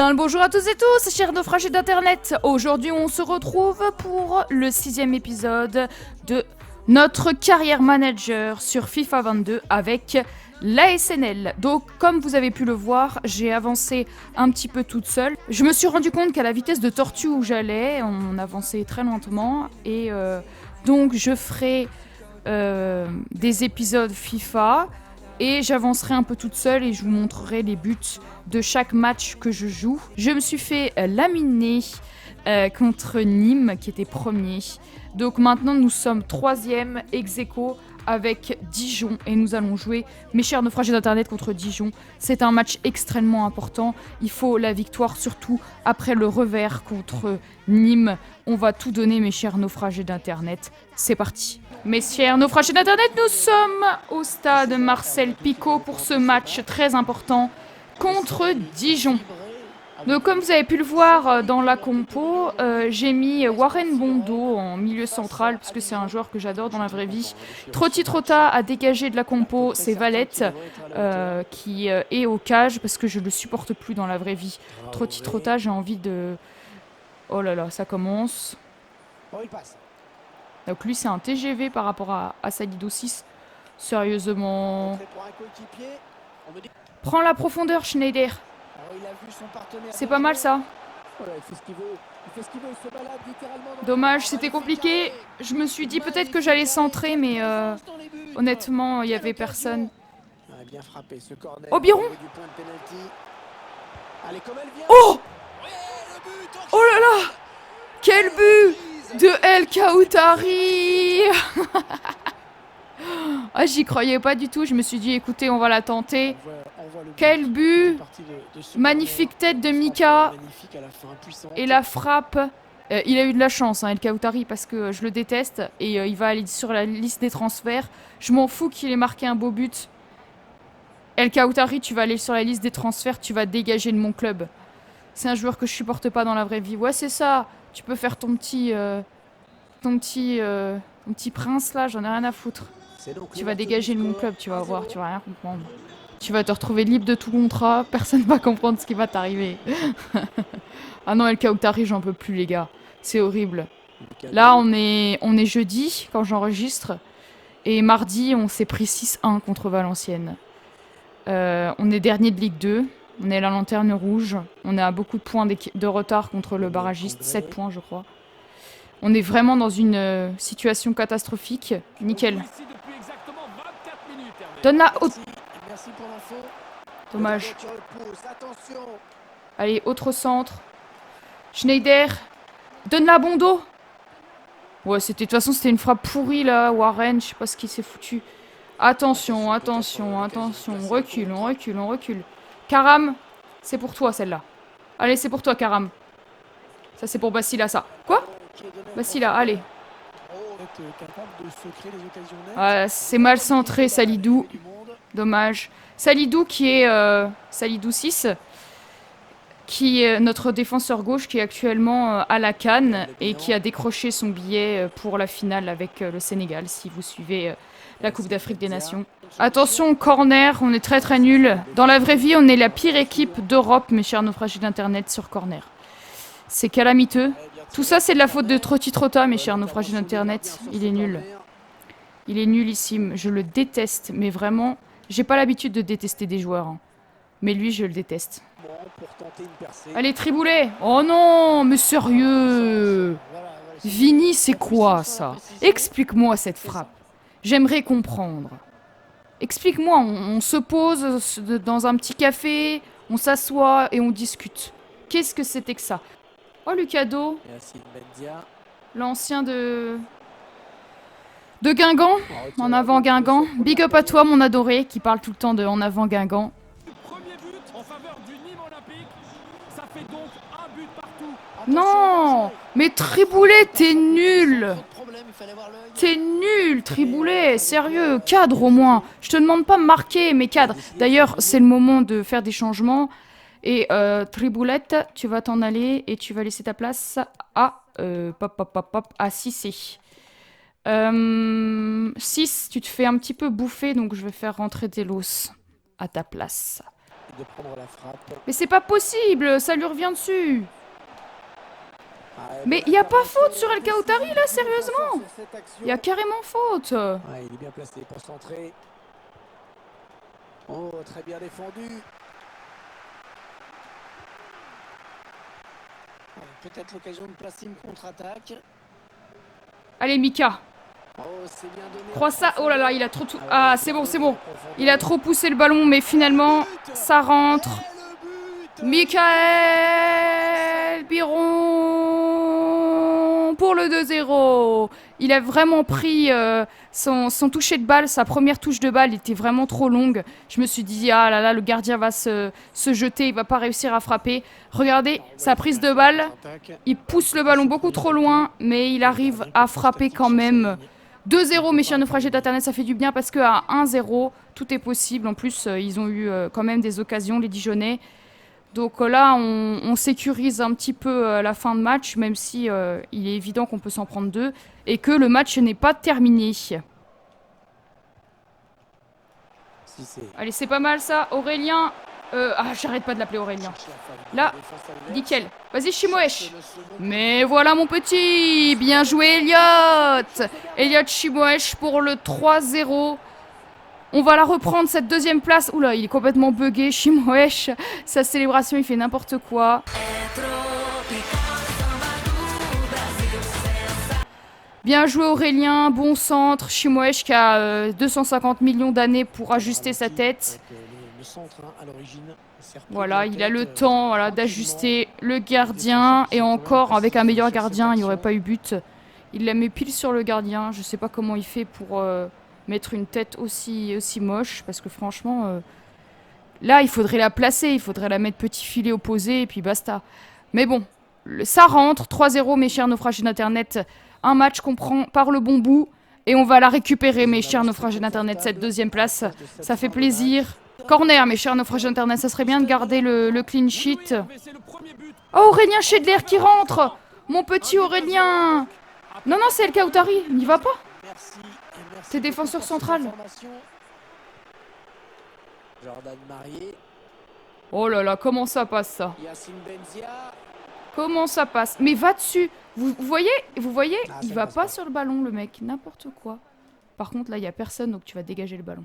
Bien le bonjour à tous et tous, chers naufragés d'internet. Aujourd'hui on se retrouve pour le 6e épisode de notre carrière manager sur FIFA 22 avec l'ASNL. Donc comme vous avez pu le voir, j'ai avancé un petit peu toute seule. Je me suis rendu compte qu'à la vitesse de tortue où j'allais, on avançait très lentement. Et donc je ferai des épisodes FIFA. Et j'avancerai un peu toute seule et je vous montrerai les buts de chaque match que je joue. Je me suis fait laminer contre Nîmes qui était premier. Donc maintenant nous sommes 3e ex aequo avec Dijon et nous allons jouer, mes chers naufragés d'internet, contre Dijon. C'est un match extrêmement important. Il faut la victoire, surtout après le revers contre Nîmes. On va tout donner, mes chers naufragés d'internet. C'est parti. Mes chers naufragés d'internet, nous sommes au stade Marcel Picot pour ce match très important contre Dijon. Donc comme vous avez pu le voir dans la compo, j'ai mis Warren Bondo en milieu central parce que c'est un joueur que j'adore dans la vraie vie. Trotti Trotta a dégagé de la compo, c'est Valette qui est au cage parce que je le supporte plus dans la vraie vie. Trotti Trotta, j'ai envie de... Oh là là, ça commence. Donc lui c'est un TGV par rapport à Salido 6. Sérieusement. Prends la profondeur Schneider. C'est pas mal ça. Dommage, c'était compliqué. Je me suis dit peut-être que j'allais centrer, mais honnêtement, il n'y avait personne. Oh, Biron! Oh! Oh là là! Quel but de El Khaoutari! Ah, j'y croyais pas du tout. Je me suis dit, écoutez, on va la tenter. Quel but! Magnifique tête de Mika. Et la frappe. Il a eu de la chance, hein, El Khaoutari, parce que je le déteste. Et il va aller sur la liste des transferts. Je m'en fous qu'il ait marqué un beau but. El Khaoutari, tu vas aller sur la liste des transferts. Tu vas dégager de mon club. C'est un joueur que je supporte pas dans la vraie vie. Ouais, c'est ça. Tu peux faire ton petit prince là. J'en ai rien à foutre. Tu vas dégager de mon club, tu vas voir, tu vas rien comprendre. Tu vas te retrouver libre de tout contrat, personne va comprendre ce qui va t'arriver. Ah non, El Khaoutari, j'en peux plus les gars. C'est horrible. Là, on est jeudi quand j'enregistre. Et mardi, on s'est pris 6-1 contre Valenciennes. On est dernier de Ligue 2. On est la lanterne rouge. On est à beaucoup de points de retard contre le barragiste. 7 points, je crois. On est vraiment dans une situation catastrophique. Nickel. Donne-la haute. Dommage. Allez, autre centre. Schneider. Donne-la Bondo. Ouais, de toute façon, c'était une frappe pourrie, là. Warren, je sais pas ce qu'il s'est foutu. Attention, attention, attention. On recule, on recule, on recule. Karam, c'est pour toi, celle-là. Allez, c'est pour toi, Karam. Ça, c'est pour Basila, ça. Quoi? Basila, allez. C'est mal centré, Salidou. Dommage. Salidou qui est Salidou 6, qui est notre défenseur gauche qui est actuellement à la CAN et qui a décroché son billet pour la finale avec le Sénégal, si vous suivez la Coupe d'Afrique des Nations. Attention, corner, on est très très nul. Dans la vraie vie, on est la pire équipe d'Europe, mes chers naufragés d'internet, sur corner. C'est calamiteux. Tout ça, c'est de la faute de Trotti Trotta, mes chers naufragés d'internet. Il est nul. Il est nullissime. Je le déteste, mais vraiment... J'ai pas l'habitude de détester des joueurs. Hein. Mais lui, je le déteste. Allez, Triboulet! Oh non, mais sérieux! Vini, c'est quoi, ça? Explique-moi cette frappe. J'aimerais comprendre. Explique-moi, on se pose dans un petit café, on s'assoit et on discute. Qu'est-ce que c'était que ça? Oh, Lucado. L'ancien de Guingamp, en avant Guingamp. Big up à toi, mon adoré, qui parle tout le temps de en avant Guingamp. Non, mais Triboulet, t'es nul. T'es nul, Triboulet, sérieux, cadre au moins. Je te demande pas de marquer, mais cadre. D'ailleurs, c'est le moment de faire des changements. Et Triboulette, tu vas t'en aller et tu vas laisser ta place à Cissé. 6, tu te fais un petit peu bouffer, donc je vais faire rentrer Delos à ta place. de prendre la frappe. Mais c'est pas possible, ça lui revient dessus. Mais Bonne il y a pas intervention faute sur El Khaoutari là, décisive de sérieusement. sur cette action. Il y a carrément faute. Ouais, il est bien placé pour centrer. Oh, très bien défendu. Peut-être l'occasion de placer une contre-attaque. Allez Mika, Oh, c'est bien donné. crois ça. Oh là là, il a trop tout. Ah, c'est bon, c'est bon. Il a trop poussé le ballon, mais finalement, ça rentre. Michael Biron pour le 2-0. Il a vraiment pris son toucher de balle, sa première touche de balle était vraiment trop longue. Je me suis dit, ah là là, le gardien va se jeter, il va pas réussir à frapper. Regardez, sa prise de balle, il pousse le ballon beaucoup trop loin, mais il arrive à frapper quand même. 2-0, mes chers naufragés d'Internet, ça fait du bien parce qu'à 1-0, tout est possible. En plus, ils ont eu quand même des occasions, les Dijonais. Donc là, on sécurise un petit peu la fin de match, même si il est évident qu'on peut s'en prendre deux et que le match n'est pas terminé. Allez, c'est pas mal ça, Aurélien. J'arrête pas de l'appeler Aurélien. Là, nickel. Vas-y, Chimoesh. Mais voilà mon petit. Bien joué, Elliot. Elliot Chimoesh pour le 3-0. On va la reprendre, cette deuxième place. Oula, il est complètement bugué, Chimoesh. Sa célébration, il fait n'importe quoi. Bien joué Aurélien, bon centre. Chimoesh qui a 250 millions d'années pour ajuster sa tête. Voilà, il a le temps d'ajuster le gardien. Et encore, avec un meilleur gardien, il n'y aurait pas eu but. Il la met pile sur le gardien. Je sais pas comment il fait pour... mettre une tête aussi moche, parce que franchement, là, il faudrait la placer, il faudrait la mettre petit filet opposé, et puis basta. Mais bon, ça rentre, 3-0, mes chers naufragés d'Internet. Un match qu'on prend par le bon bout, et on va la récupérer, mes chers naufragés d'Internet, cette deuxième place. Ça fait plaisir. Corner, mes chers naufragés d'Internet, ça serait bien de garder le clean sheet. Oh, Aurélien Schedler qui rentre. Mon petit Aurélien. Non, non, c'est El Khaoutari, n'y va pas. C'est défenseur central. Oh là là, comment ça passe ça? Comment ça passe? Mais va dessus. Vous voyez, il va pas sur le ballon le mec, n'importe quoi. Par contre là, il y a personne donc tu vas dégager le ballon.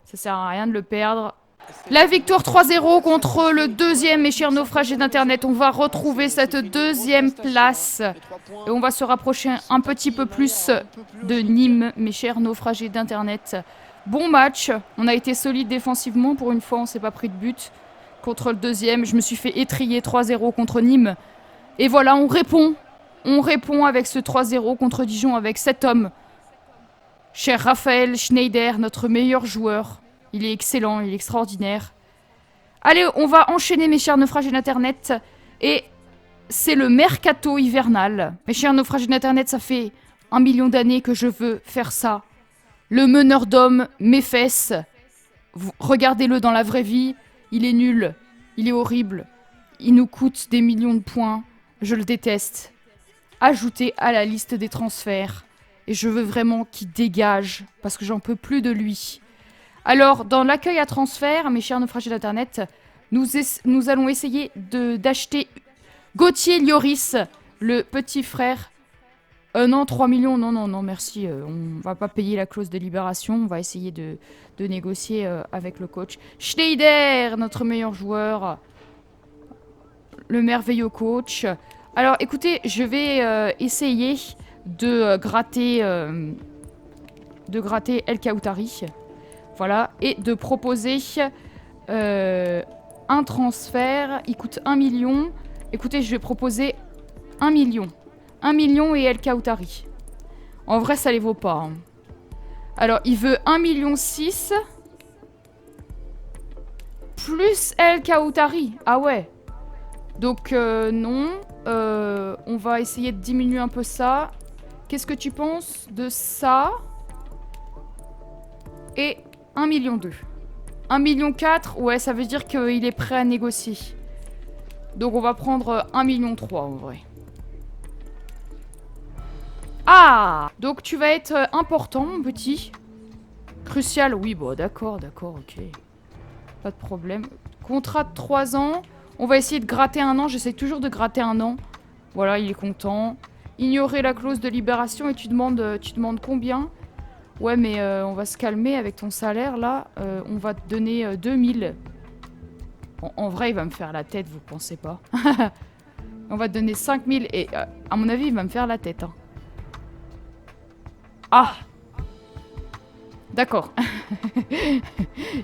Ça sert à rien de le perdre. La victoire 3-0 contre le deuxième, mes chers naufragés d'Internet. On va retrouver cette deuxième place. Et on va se rapprocher un petit peu plus de Nîmes, mes chers naufragés d'Internet. Bon match. On a été solide défensivement. Pour une fois, on s'est pas pris de but. Contre le deuxième, je me suis fait étriller 3-0 contre Nîmes. Et voilà, on répond. On répond avec ce 3-0 contre Dijon avec 7 hommes. Cher Raphaël Schneider, notre meilleur joueur. Il est excellent, il est extraordinaire. Allez, on va enchaîner, mes chers naufragés d'Internet. Et c'est le mercato hivernal. Mes chers naufragés d'Internet, ça fait 1 million d'années que je veux faire ça. Le meneur d'hommes, mes fesses. Regardez-le dans la vraie vie. Il est nul. Il est horrible. Il nous coûte des millions de points. Je le déteste. Ajoutez à la liste des transferts. Et je veux vraiment qu'il dégage. Parce que j'en peux plus de lui. Alors, dans l'accueil à transfert, mes chers naufragés d'Internet, nous allons essayer d'acheter Gauthier Lloris, le petit frère. Non, 3 millions, non, merci. On va pas payer la clause de libération. On va essayer de négocier avec le coach. Schneider, notre meilleur joueur. Le merveilleux coach. Alors, écoutez, je vais essayer de gratter El Khaoutari. Voilà, et de proposer un transfert. Il coûte 1 million. Écoutez, je vais proposer 1 million. 1 million et El Khaoutari. En vrai, ça les vaut pas. Hein. Alors, il veut 1,6 million plus El Khaoutari. Ah ouais. Donc, non. On va essayer de diminuer un peu ça. Qu'est-ce que tu penses de ça? Et 1,2 million. 1,4 million, ouais, ça veut dire qu'il est prêt à négocier. Donc on va prendre 1,3 million en vrai. Ah! Donc tu vas être important, mon petit. Crucial, oui, bon, d'accord, ok. Pas de problème. Contrat de 3 ans. On va essayer de gratter 1 an. J'essaie toujours de gratter 1 an. Voilà, il est content. Ignorer la clause de libération et tu demandes combien? Ouais, mais on va se calmer avec ton salaire, là. On va te donner 2000. Bon, en vrai, il va me faire la tête, vous pensez pas? On va te donner 5000 et à mon avis, il va me faire la tête. Hein. Ah! D'accord.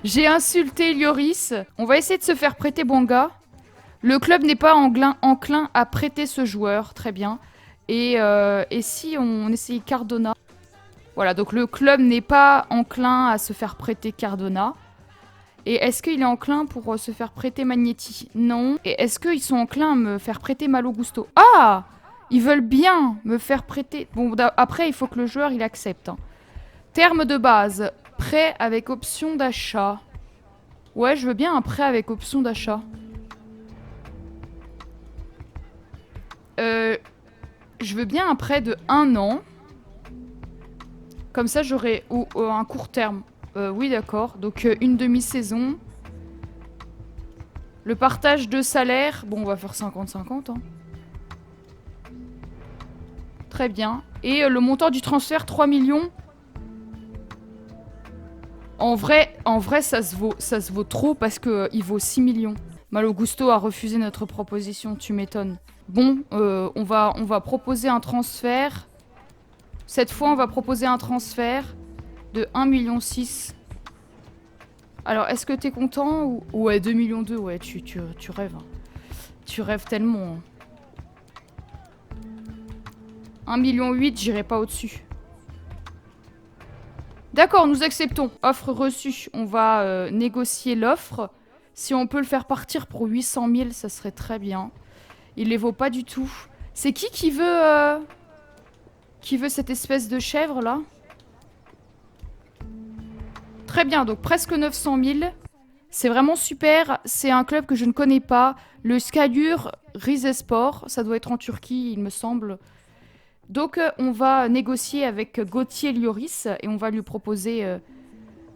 J'ai insulté Lloris. On va essayer de se faire prêter Bouanga. Le club n'est pas enclin à prêter ce joueur. Très bien. Et si on essayait Cardona? Voilà, donc le club n'est pas enclin à se faire prêter Cardona. Et est-ce qu'il est enclin pour se faire prêter Magnetti? Non. Et est-ce qu'ils sont enclins à me faire prêter Malo Gusto? Ah! Ils veulent bien me faire prêter... Bon, après, il faut que le joueur, il accepte. Hein. Terme de base. Prêt avec option d'achat. Ouais, je veux bien un prêt avec option d'achat. Je veux bien un prêt de 1 an. Comme ça, j'aurai un court terme. Oui, d'accord. Donc, une demi-saison. Le partage de salaire. Bon, on va faire 50-50. Hein. Très bien. Et le montant du transfert, 3 millions. En vrai, ça se vaut trop parce qu'il vaut 6 millions. Malo Gusto a refusé notre proposition, tu m'étonnes. Bon, on va proposer un transfert. Cette fois, on va proposer un transfert de 1,6 million. Alors, est-ce que t'es content ou... Ouais, 2,2 millions, ouais, tu rêves. Tu rêves tellement. 1,8 million, j'irai pas au-dessus. D'accord, nous acceptons. Offre reçue. On va négocier l'offre. Si on peut le faire partir pour 800 000, ça serait très bien. Il les vaut pas du tout. C'est qui veut cette espèce de chèvre là? Très bien, donc presque 900 000. C'est vraiment super. C'est un club que je ne connais pas. Le Skayur Rizespor. Ça doit être en Turquie, il me semble. Donc on va négocier avec Gauthier Lloris et on va lui proposer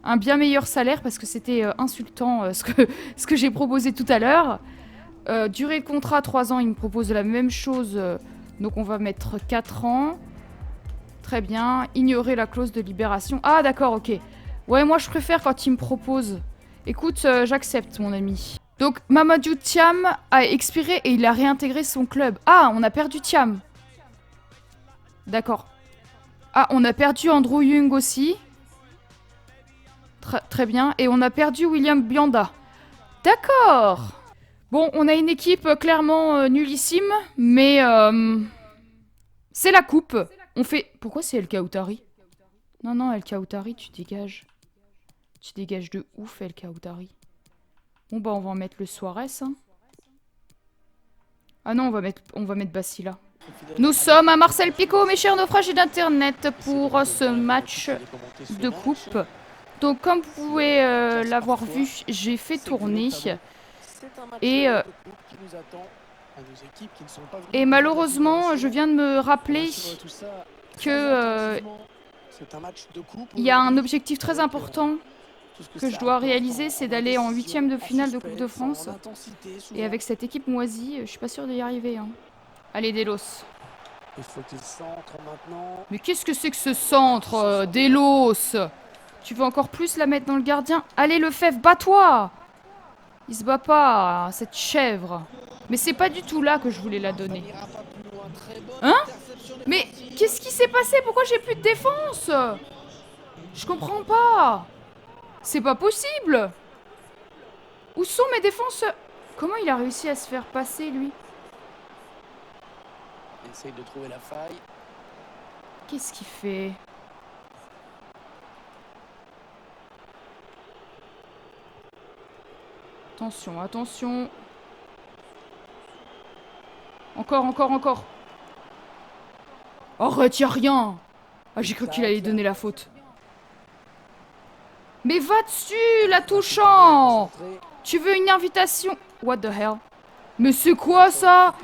un bien meilleur salaire parce que c'était insultant ce que j'ai proposé tout à l'heure. Durée de contrat 3 ans, il me propose la même chose. Donc on va mettre 4 ans. Très bien. Ignorer la clause de libération. Ah d'accord, ok. Ouais, moi je préfère quand il me propose. Écoute, j'accepte mon ami. Donc Mamadou Thiam a expiré et il a réintégré son club. Ah, on a perdu Thiam. D'accord. Ah, on a perdu Andrew Young aussi. Très bien. Et on a perdu William Bianda. D'accord. Bon, on a une équipe clairement nullissime, mais c'est la coupe. On fait... Pourquoi c'est El Kaoutari? Non, El Kaoutari, tu dégages. Tu dégages de ouf, El Kaoutari. Bon, bah, on va en mettre le Suarez. Hein. Ah non, on va mettre Basila. Nous sommes à Marcel Picot, mes chers naufragés d'internet, pour ce match de coupe. Donc, comme vous pouvez l'avoir vu, j'ai fait tourner. Et malheureusement, je viens de me rappeler que il y a un objectif très important que je dois réaliser, c'est d'aller en 8e de finale de Coupe de France. Et avec cette équipe moisie, je suis pas sûre d'y arriver. Hein. Allez, Delos. Mais qu'est-ce que c'est que ce centre, Delos? Tu veux encore plus la mettre dans le gardien? Allez, Lefebvre, bats-toi! Il se bat pas, cette chèvre. Mais c'est pas du tout là que je voulais la donner. Hein? Mais qu'est-ce qui s'est passé? Pourquoi j'ai plus de défense? Je comprends pas. C'est pas possible. Où sont mes défenseurs? Comment il a réussi à se faire passer, lui? Essaye de trouver la faille. Qu'est-ce qu'il fait? Attention, attention. Encore. Arrête, y'a rien. Ah, j'ai cru qu'il allait donner la faute. Mais va dessus, la touchant. Tu veux une invitation? What the hell? Mais c'est quoi ça?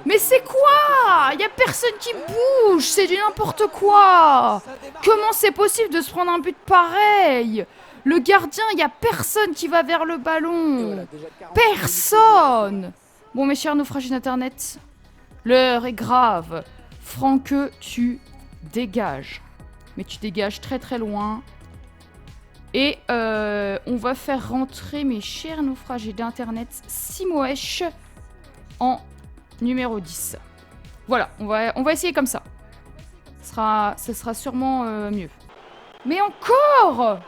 Mais c'est quoi? Y a personne qui bouge, c'est du n'importe quoi. Comment c'est possible de se prendre un but pareil? Le gardien, y a personne qui va vers le ballon. Personne. Bon, mes chers naufragés d'internet, l'heure est grave. Franck, tu dégages. Mais tu dégages très très loin. Et on va faire rentrer mes chers naufragés d'internet Simoesh en numéro 10. Voilà, on va essayer comme ça. Ça sera sûrement mieux. Mais encore!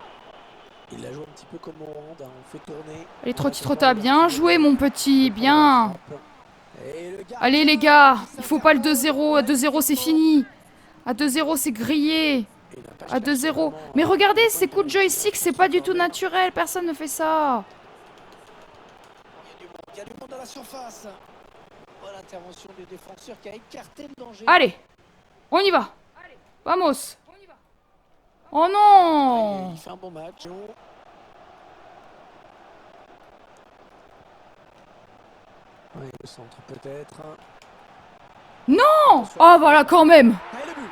Il la joue un petit peu comme au Rwanda, on fait tourner. Allez, Trotti-Trotta, bien joué mon petit, bien. Allez les gars, il faut pas le 2-0, à 2-0 c'est fini. À 2-0 c'est grillé. À 2-0. Mais regardez, ces coups de joystick, c'est pas du tout naturel, personne ne fait ça. Il y a du monde dans la surface. Oh, l'intervention du défenseur qui a écarté le danger. Allez, on y va. Vamos. Oh non! Il fait un bon match. Oui, le centre peut-être. Non! Oh voilà quand même! Allez, le but.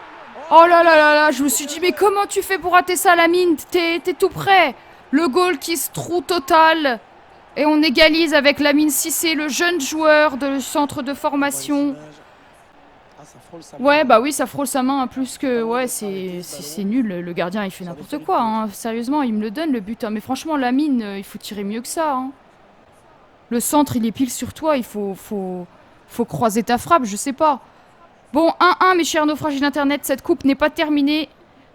Oh là là là là, je me suis dit mais comment tu fais pour rater ça Lamine? T'es tout près. Le goal qui se trouve total. Et on égalise avec Lamine Cissé, le jeune joueur de centre de formation. Ah, ça frôle sa Ouais, main. bah oui, ça frôle sa main, plus que... Ouais, c'est nul, le gardien, il fait n'importe quoi, hein. Sérieusement, il me le donne, le but, hein. Mais franchement, Lamine, il faut tirer mieux que ça, hein. Le centre, il est pile sur toi, il faut croiser ta frappe, je sais pas. Bon, 1-1, mes chers naufragés d'internet, cette coupe n'est pas terminée.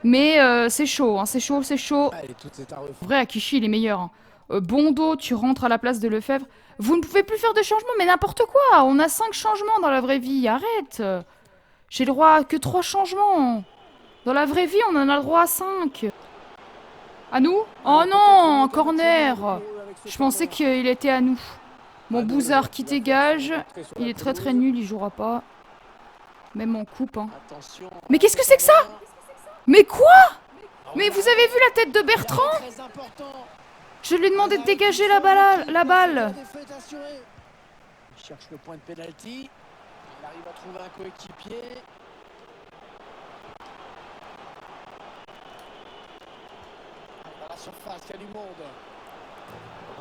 Mais c'est chaud, hein, c'est chaud, c'est chaud. Allez, tout est à refaire. En vrai, Akishi, il est meilleur, hein. Bondo, tu rentres à la place de Lefebvre. Vous ne pouvez plus faire de changements, mais n'importe quoi. On a 5 changements dans la vraie vie, arrête. J'ai le droit à que 3 changements. Dans la vraie vie, on en a le droit à 5. À nous? Oh non, un corner. Je pensais qu'il était à nous. Bon, Bouzard qui dégage. Il est très très nul, il jouera pas. Même en coupe, hein. Attention. Mais qu'est-ce que c'est que ça? Mais quoi? Mais vous avez vu la tête de Bertrand? Très important. Je lui ai demandé de dégager la balle. Il cherche le point de pénalty. Il arrive à trouver un coéquipier. Dans la surface, il y a du monde.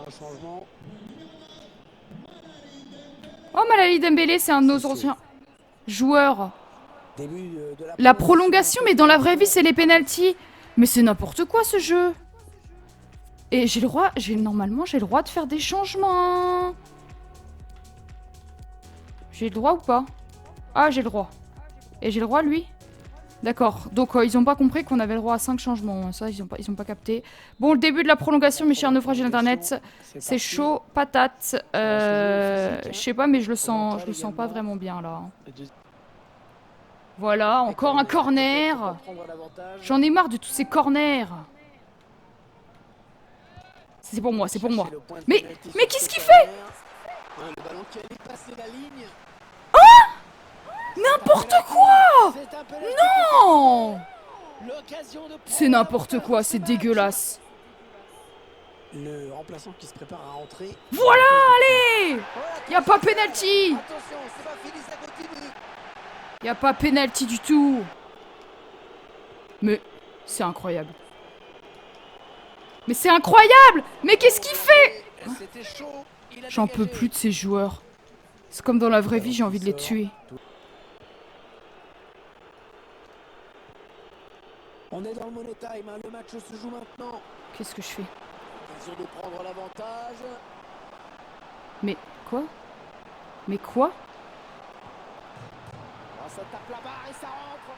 Un changement. Oh, Malali Dembélé, c'est un de nos anciens joueurs. Début de La prolongation, mais dans la vraie vie, c'est les pénaltys. Mais c'est n'importe quoi ce jeu. Et j'ai le droit, normalement, j'ai le droit de faire des changements. J'ai le droit ou pas? Ah, j'ai le droit. Et j'ai le droit, lui? D'accord. Donc, ils ont pas compris qu'on avait le droit à 5 changements. Ça, ils ont pas capté. Bon, le début de la prolongation, mes chers naufragés d'internet, c'est chaud, patate. Je sais pas, mais je le sens pas vraiment bien, là. Voilà, encore un corner. J'en ai marre de tous ces corners. C'est pour moi, c'est pour moi. Mais qu'est-ce qu'il fait? Le ballon qui a dépassé la ligne. N'importe quoi! C'est un penalty. Non! L'occasion de C'est n'importe quoi, c'est dégueulasse. Le remplaçant qui se prépare à rentrer. Voilà, allez! Y a pas penalty! Attention, c'est pas fini, ça continue. Y a pas penalty du tout. Mais c'est incroyable. Mais c'est incroyable! Mais qu'est-ce qu'il fait? C'était chaud. Il a J'en peux dégagé. plus de ces joueurs. C'est comme dans la vraie vie, j'ai envie de les tuer. On est dans le money time, hein. Le match se joue maintenant. Qu'est-ce que je fais? Occasion de prendre l'avantage. Mais quoi? Mais quoi? Oh, ça tape la barre et ça rentre.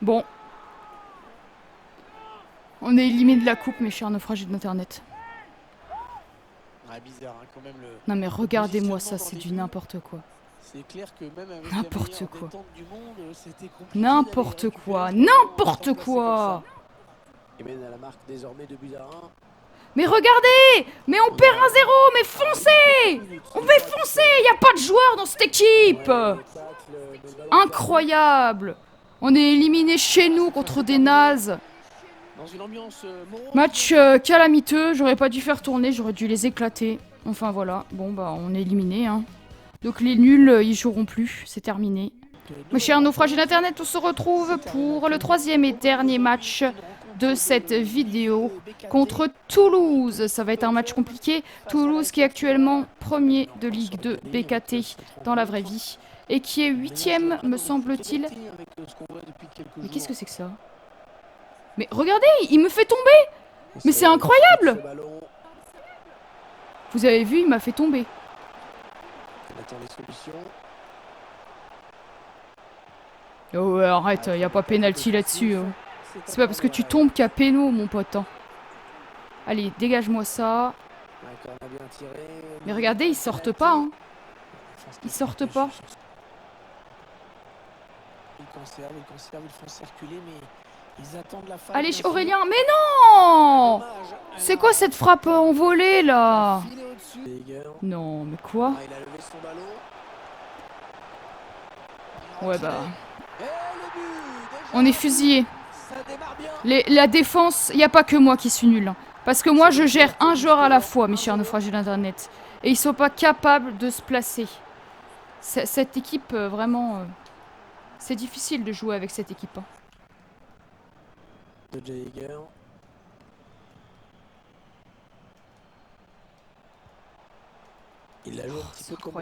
Bon. On est éliminé de la coupe, mes chers naufragés d'internet. Ah, bizarre, hein, quand même le. Non mais regardez-moi ça, c'est du n'importe quoi. C'est clair que même avec N'importe la meilleure quoi. détente du monde, c'était compliqué N'importe d'aller quoi, récupérer ce ballon n'importe sans se placer quoi. comme ça. Et mène à la marque désormais de buts à 1. Mais regardez! Mais on perd 1-0, mais foncez! On va foncer! Y a pas de joueurs dans cette équipe! Incroyable! On est éliminé chez nous contre des nazes. Dans une ambiance morose. Match calamiteux, j'aurais pas dû faire tourner, j'aurais dû les éclater. Enfin voilà, bon bah on est éliminé hein. Donc les nuls, ils joueront plus, c'est terminé. Mes chers naufragés d'internet, on se retrouve pour le troisième et dernier match de cette vidéo contre Toulouse. Ça va être un match compliqué. Toulouse qui est actuellement premier de Ligue 2 BKT dans la vraie vie et qui est huitième, me semble-t-il. Mais qu'est-ce que c'est que ça? Mais regardez, il me fait tomber! Mais c'est incroyable! Vous avez vu, il m'a fait tomber. Oh ouais, arrête, y a pas pénalty là-dessus. Hein. C'est pas parce que tu tombes qu'il y a péno, mon pote. Hein. Allez, dégage-moi ça. Mais regardez, ils sortent pas. Hein. Ils sortent pas. Ils font circuler, mais ils attendent la fin. Allez, Aurélien, mais non! C'est quoi cette frappe en volée, là? Non, mais quoi? Ouais, bah... On est fusillés. La défense, y a pas que moi qui suis nul. Hein. Parce que moi, je gère un joueur à la fois, mes chers naufragés d'internet. Et ils sont pas capables de se placer. Cette équipe, vraiment... c'est difficile de jouer avec cette équipe. Hein. Il la joue un petit peu comme on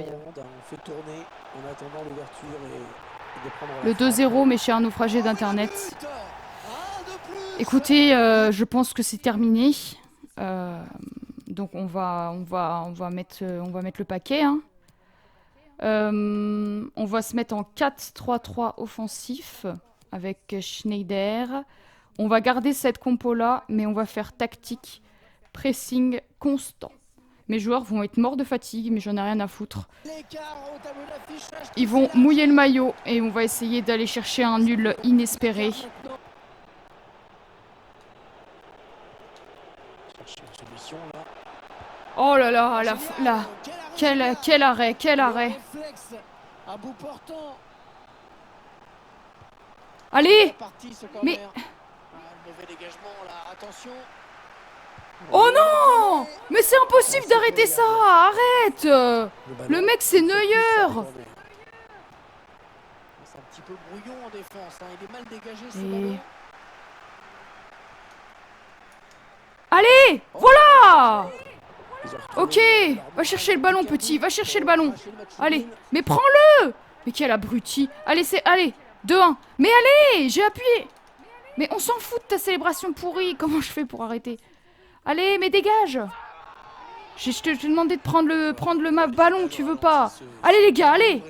fait tourner en attendant l'ouverture et de prendre le 2-0, mes chers naufragés d'internet. Écoutez, je pense que c'est terminé. Donc on va mettre le paquet. Hein. On va se mettre en 4-3-3 offensif avec Schneider. On va garder cette compo-là, mais on va faire tactique, pressing constant. Mes joueurs vont être morts de fatigue, mais j'en ai rien à foutre. Ils vont mouiller le maillot et on va essayer d'aller chercher un nul inespéré. Oh là là, quel arrêt, quel arrêt. Allez! Mais... Oh non! Mais c'est impossible d'arrêter ça! Arrête! Le mec c'est Neuer! C'est un petit peu brouillon en défense, hein. Il est mal dégagé ce ballon. Allez! Voilà! Ok! Va chercher le ballon petit, va chercher le ballon! Allez! Mais prends-le! Mais quel abruti! Allez, allez! 2-1! Mais allez! J'ai appuyé! Mais on s'en fout de ta célébration pourrie! Comment je fais pour arrêter? Allez, mais dégage! Je t'ai demandé de prendre le ballon, tu veux pas? Allez les gars, allez!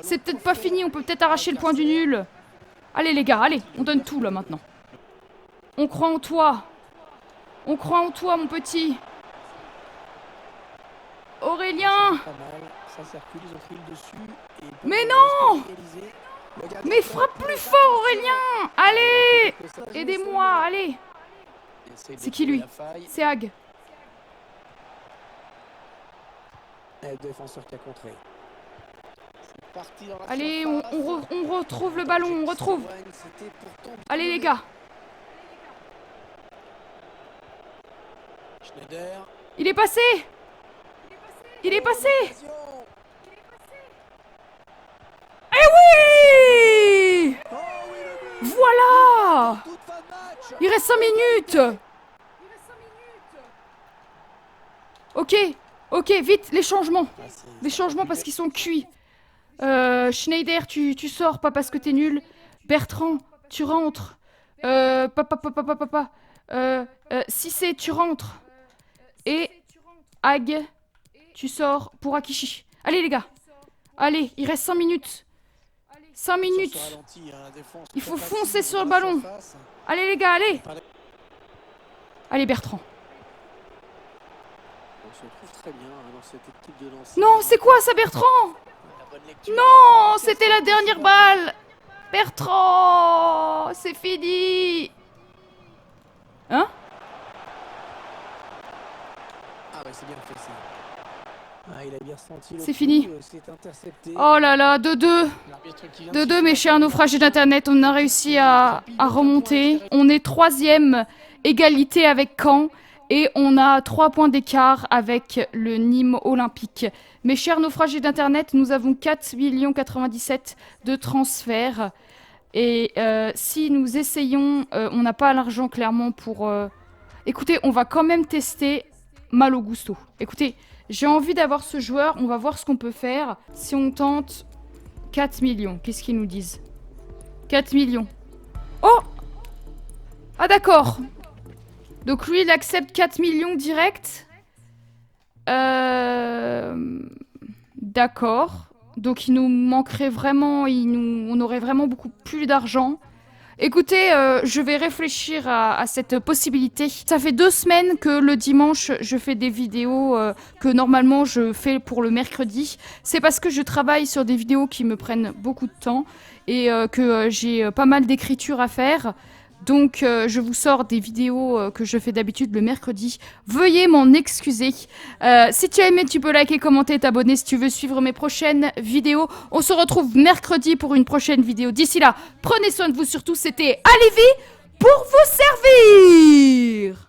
C'est peut-être pas fini, on peut peut-être arracher le point du nul. Allez les gars, allez, on donne tout là maintenant. On croit en toi. On croit en toi, mon petit. Aurélien! Mais non! Mais frappe plus fort, Aurélien! Allez! Aidez-moi, allez! C'est qui lui? C'est Hag. Allez, on retrouve le ballon, on retrouve. Allez les gars. Il est passé! Il est passé! Eh oui! Voilà! Il reste 5 minutes! Ok, ok, vite, les changements. Les changements parce qu'ils sont cuits. Schneider, tu sors, pas parce que t'es nul. Bertrand, tu rentres. Papa. Cissé, tu rentres. Et Hag, tu sors pour Akishi. Allez les gars. Allez, il reste 5 minutes. 5 minutes. Il faut foncer sur le ballon. Allez les gars, allez. Allez Bertrand. Non, c'est quoi ça Bertrand? Non, c'était la dernière balle. Bertrand, c'est fini. Hein? Ah ouais, c'est bien fait ça. Ah, il a bien ressenti le C'est coup, fini. c'est intercepté. Oh là là, 2-2. L'arbitre qui vient 2-2, mes chers naufragés d'internet, on a réussi à remonter. On est 3e, égalité avec Caen. Et on a 3 points d'écart avec le Nîmes Olympique. Mes chers naufragés d'internet, nous avons 4,97 millions de transferts. Et si nous essayons, on n'a pas l'argent clairement pour... Écoutez, on va quand même tester Malo Gusto. Écoutez, j'ai envie d'avoir ce joueur, on va voir ce qu'on peut faire. Si on tente 4 millions, qu'est-ce qu'ils nous disent? 4 millions. Oh! Ah d'accord. Donc lui, il accepte 4 millions direct. D'accord. Donc il nous manquerait vraiment, on aurait vraiment beaucoup plus d'argent. Écoutez, je vais réfléchir à cette possibilité. Ça fait 2 semaines que le dimanche, je fais des vidéos que normalement je fais pour le mercredi. C'est parce que je travaille sur des vidéos qui me prennent beaucoup de temps et que j'ai pas mal d'écriture à faire. Donc je vous sors des vidéos que je fais d'habitude le mercredi. Veuillez m'en excuser. Si tu as aimé, tu peux liker, commenter, t'abonner si tu veux suivre mes prochaines vidéos. On se retrouve mercredi pour une prochaine vidéo. D'ici là, prenez soin de vous surtout. C'était Alivi pour vous servir.